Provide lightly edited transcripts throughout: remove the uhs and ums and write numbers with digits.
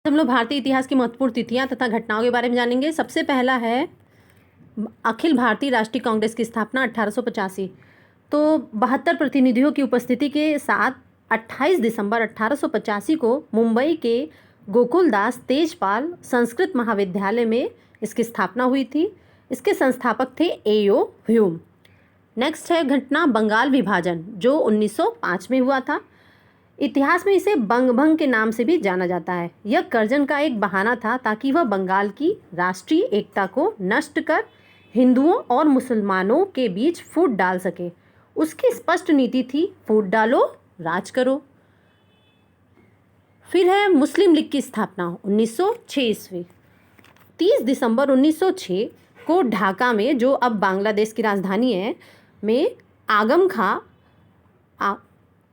हम लोग भारतीय इतिहास की महत्वपूर्ण तिथियां तथा घटनाओं के बारे में जानेंगे। सबसे पहला है अखिल भारतीय राष्ट्रीय कांग्रेस की स्थापना 1885। तो 72 प्रतिनिधियों की उपस्थिति के साथ 28 दिसंबर 1885 को मुंबई के गोकुलदास तेजपाल संस्कृत महाविद्यालय में इसकी स्थापना हुई थी। इसके संस्थापक थे एओ ह्यूम। नेक्स्ट है घटना बंगाल विभाजन, जो 1905 में हुआ था। इतिहास में इसे बंगभंग के नाम से भी जाना जाता है। यह कर्जन का एक बहाना था ताकि वह बंगाल की राष्ट्रीय एकता को नष्ट कर हिंदुओं और मुसलमानों के बीच फूट डाल सके। उसकी स्पष्ट नीति थी, फूट डालो, राज करो। फिर है मुस्लिम लीग की स्थापना 1906 ईस्वी। 30 दिसंबर 1906 को ढाका में, जो अब बांग्लादेश की राजधानी है, में आगम खां,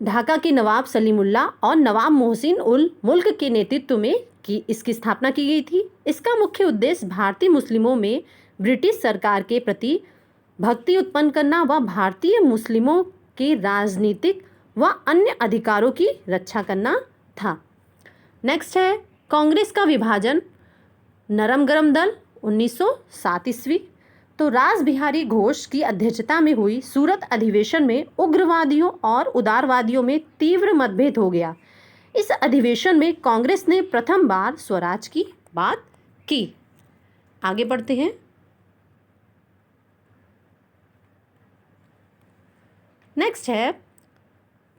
ढाका के नवाब सलीमुल्लाह और नवाब मोहसिन उल मुल्क के नेतृत्व में इसकी स्थापना की गई थी। इसका मुख्य उद्देश्य भारतीय मुस्लिमों में ब्रिटिश सरकार के प्रति भक्ति उत्पन्न करना व भारतीय मुस्लिमों के राजनीतिक व अन्य अधिकारों की रक्षा करना था। नेक्स्ट है कांग्रेस का विभाजन, नरम गरम दल 1907 ईस्वी। तो रास बिहारी घोष की अध्यक्षता में हुई सूरत अधिवेशन में उग्रवादियों और उदारवादियों में तीव्र मतभेद हो गया। इस अधिवेशन में कांग्रेस ने प्रथम बार स्वराज की बात की। आगे बढ़ते हैं। नेक्स्ट है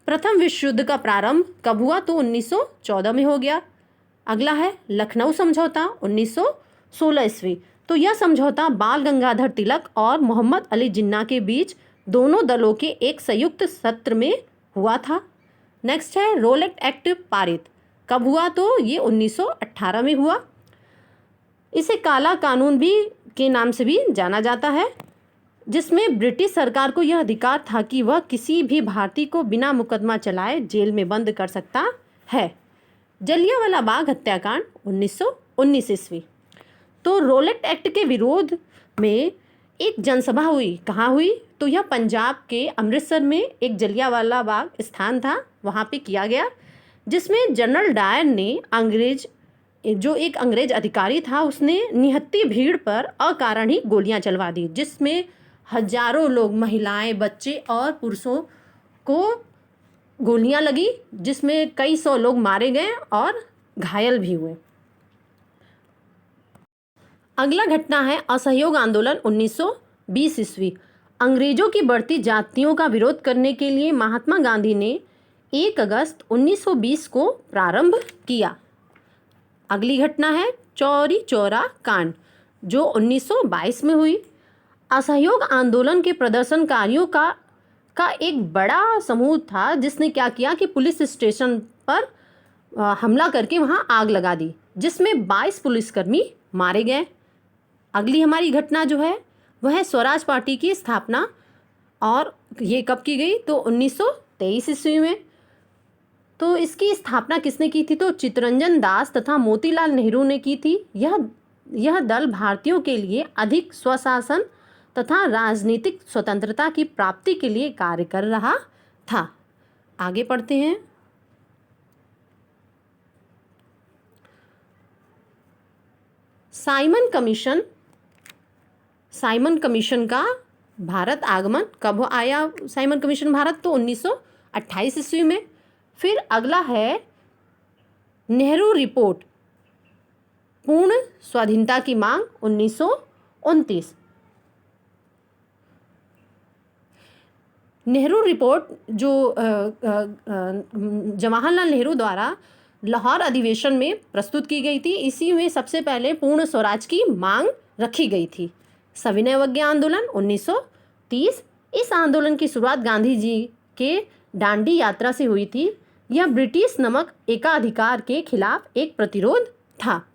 प्रथम विश्व युद्ध का प्रारंभ कब हुआ? तो 1914 में हो गया। अगला है लखनऊ समझौता 1916 ईस्वी। तो यह समझौता बाल गंगाधर तिलक और मोहम्मद अली जिन्ना के बीच दोनों दलों के एक संयुक्त सत्र में हुआ था। नेक्स्ट है रोलेट एक्ट पारित कब हुआ? तो ये 1918 में हुआ। इसे काला कानून भी के नाम से भी जाना जाता है, जिसमें ब्रिटिश सरकार को यह अधिकार था कि वह किसी भी भारतीय को बिना मुकदमा चलाए जेल में बंद कर सकता है। जलियांवाला बाग हत्याकांड 1919 ईस्वी। तो रोलेट एक्ट के विरोध में एक जनसभा हुई। कहाँ हुई? तो यह पंजाब के अमृतसर में एक जलियांवाला बाग स्थान था, वहाँ पे किया गया, जिसमें जनरल डायर ने एक अंग्रेज अधिकारी था, उसने निहत्थी भीड़ पर अकारण ही गोलियां चलवा दी, जिसमें हजारों लोग, महिलाएं, बच्चे और पुरुषों को गोलियां लगी, जिसमें कई सौ लोग मारे गए और घायल भी हुए। अगला घटना है असहयोग आंदोलन 1920 ईस्वी। अंग्रेजों की बढ़ती जातियों का विरोध करने के लिए महात्मा गांधी ने 1 अगस्त 1920 को प्रारंभ किया। अगली घटना है चौरी चौरा कांड, जो 1922 में हुई। असहयोग आंदोलन के प्रदर्शनकारियों का एक बड़ा समूह था, जिसने क्या किया कि पुलिस स्टेशन पर हमला करके वहां आग लगा दी, जिसमें 22 पुलिसकर्मी मारे गए। अगली हमारी घटना जो है वह है स्वराज पार्टी की स्थापना, और ये कब की गई? तो 1923 ईस्वी में। तो इसकी स्थापना किसने की थी? तो चित्तरंजन दास तथा मोतीलाल नेहरू ने की थी। यह दल भारतीयों के लिए अधिक स्वशासन तथा राजनीतिक स्वतंत्रता की प्राप्ति के लिए कार्य कर रहा था। आगे पढ़ते हैं। साइमन कमीशन का भारत आगमन कब आया? साइमन कमीशन भारत तो 1928 ईस्वी में। फिर अगला है नेहरू रिपोर्ट, पूर्ण स्वाधीनता की मांग 1929। नेहरू रिपोर्ट जो जवाहरलाल नेहरू द्वारा लाहौर अधिवेशन में प्रस्तुत की गई थी, इसी में सबसे पहले पूर्ण स्वराज की मांग रखी गई थी। सविनय अवज्ञा आंदोलन 1930। इस आंदोलन की शुरुआत गांधी जी के डांडी यात्रा से हुई थी। यह ब्रिटिश नमक एकाधिकार के खिलाफ एक प्रतिरोध था।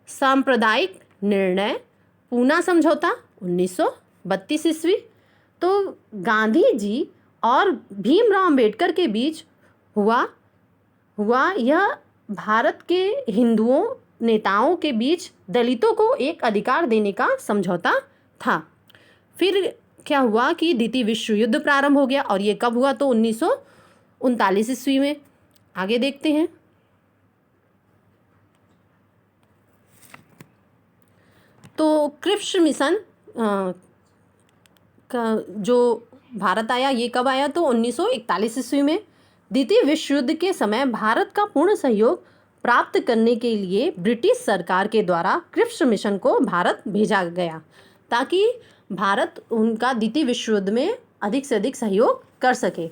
सांप्रदायिक निर्णय पूना समझौता 1932 ईस्वी। तो गांधी जी और भीमराव अंबेडकर के बीच हुआ यह भारत के हिंदुओं नेताओं के बीच दलितों को एक अधिकार देने का समझौता था। फिर क्या हुआ कि द्वितीय विश्व युद्ध प्रारंभ हो गया, और ये कब हुआ? तो 1939 ईस्वी में। आगे देखते हैं। तो क्रिप्स मिशन का जो भारत आया ये कब आया, तो 1941 ईस्वी में। द्वितीय विश्व युद्ध के समय भारत का पूर्ण सहयोग प्राप्त करने के लिए ब्रिटिश सरकार के द्वारा क्रिप्स मिशन को भारत भेजा गया, ताकि भारत उनका द्वितीय विश्व युद्ध में अधिक से अधिक सहयोग कर सके।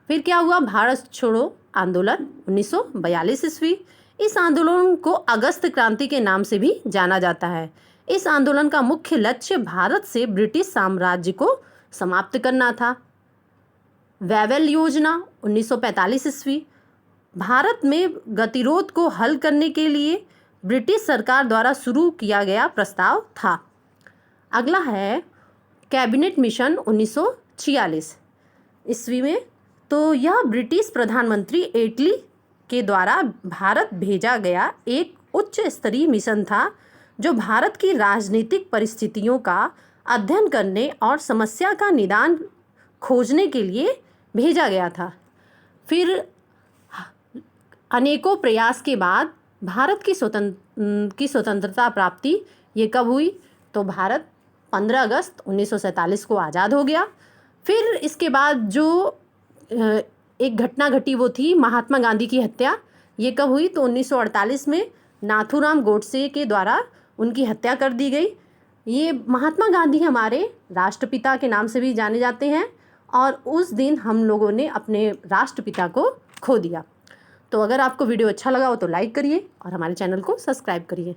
फिर क्या हुआ, भारत छोड़ो आंदोलन 1942 ईस्वी। इस आंदोलन को अगस्त क्रांति के नाम से भी जाना जाता है। इस आंदोलन का मुख्य लक्ष्य भारत से ब्रिटिश साम्राज्य को समाप्त करना था। वेवेल योजना 1945 ईस्वी। भारत में गतिरोध को हल करने के लिए ब्रिटिश सरकार द्वारा शुरू किया गया प्रस्ताव था। अगला है कैबिनेट मिशन 1946 ईस्वी में। तो यह ब्रिटिश प्रधानमंत्री एटली के द्वारा भारत भेजा गया एक उच्च स्तरीय मिशन था, जो भारत की राजनीतिक परिस्थितियों का अध्ययन करने और समस्या का निदान खोजने के लिए भेजा गया था। फिर अनेकों प्रयास के बाद भारत की स्वतंत्रता प्राप्ति ये कब हुई, तो भारत 15 अगस्त 1947 को आज़ाद हो गया। फिर इसके बाद जो एक घटना घटी वो थी महात्मा गांधी की हत्या। ये कब हुई, तो 1948 में नाथूराम गोडसे के द्वारा उनकी हत्या कर दी गई। ये महात्मा गांधी हमारे राष्ट्रपिता के नाम से भी जाने जाते हैं, और उस दिन हम लोगों ने अपने राष्ट्रपिता को खो दिया। तो अगर आपको वीडियो अच्छा लगा हो तो लाइक करिए और हमारे चैनल को सब्सक्राइब करिए।